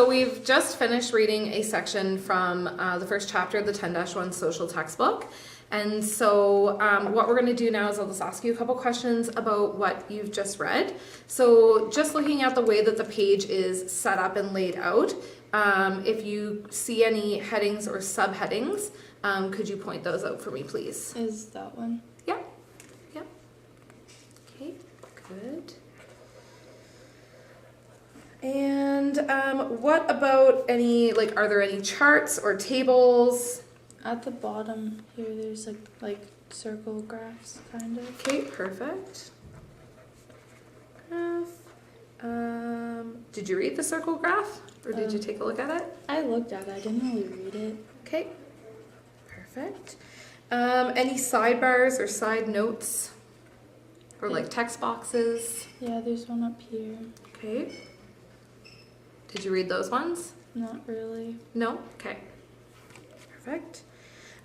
we've just finished reading a section from the first chapter of the 10-1 social textbook. And so what we're going to do now is I'll just ask you a couple questions about what you've just read. So just looking at the way that the page is set up and laid out, if you see any headings or subheadings, could you point those out for me, please? Is that one? Yeah. Yeah. Okay, good. And what about any, like, are there any charts or tables? At the bottom here, there's like circle graphs, kind of. Okay, perfect. Graph. Did you read the circle graph, or did you take a look at it? I looked at it. I didn't really read it. Okay, perfect. Any sidebars or side notes, or like text boxes? Yeah, there's one up here. Okay. Did you read those ones? Not really. No? Okay. Perfect.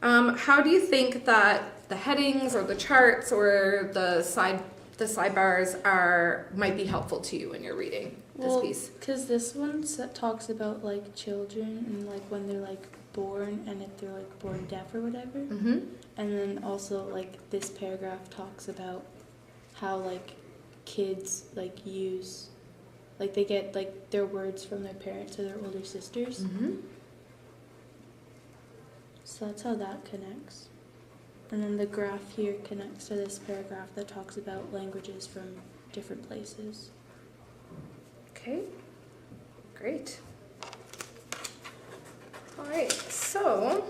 How do you think that the headings or the charts or the sidebars might be helpful to you when you're reading this piece? Because this one talks about like children and like when they're like born and if they're like born deaf or whatever. Mm-hmm. And then also like this paragraph talks about how like kids like use, like they get like their words from their parents or their older sisters. Mm-hmm. So that's how that connects. And then the graph here connects to this paragraph that talks about languages from different places. Okay, great. All right, so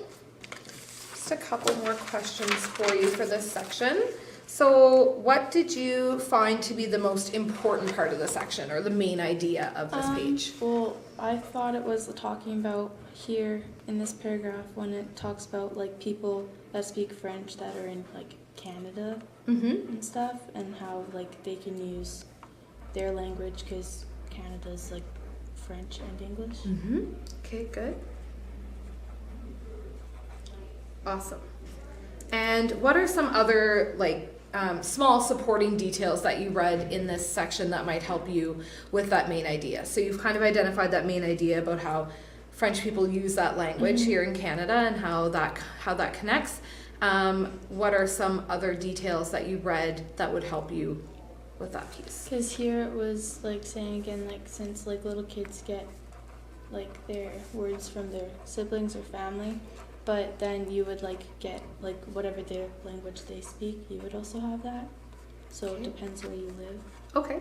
just a couple more questions for you for this section. So what did you find to be the most important part of the section, or the main idea of this page? Well, I thought it was talking about here in this paragraph when it talks about like people that speak French that are in like Canada and stuff, and how like they can use their language because Canada's like French and English. Okay, good. Awesome. And what are some other like small supporting details that you read in this section that might help you with that main idea? So you've kind of identified that main idea about how French people use that language here in Canada and how that connects. What are some other details that you read that would help you with that piece? Because here it was like saying again, like since like little kids get like their words from their siblings or family, but then you would like get like whatever their language they speak, you would also have that. So it depends where you live. Okay.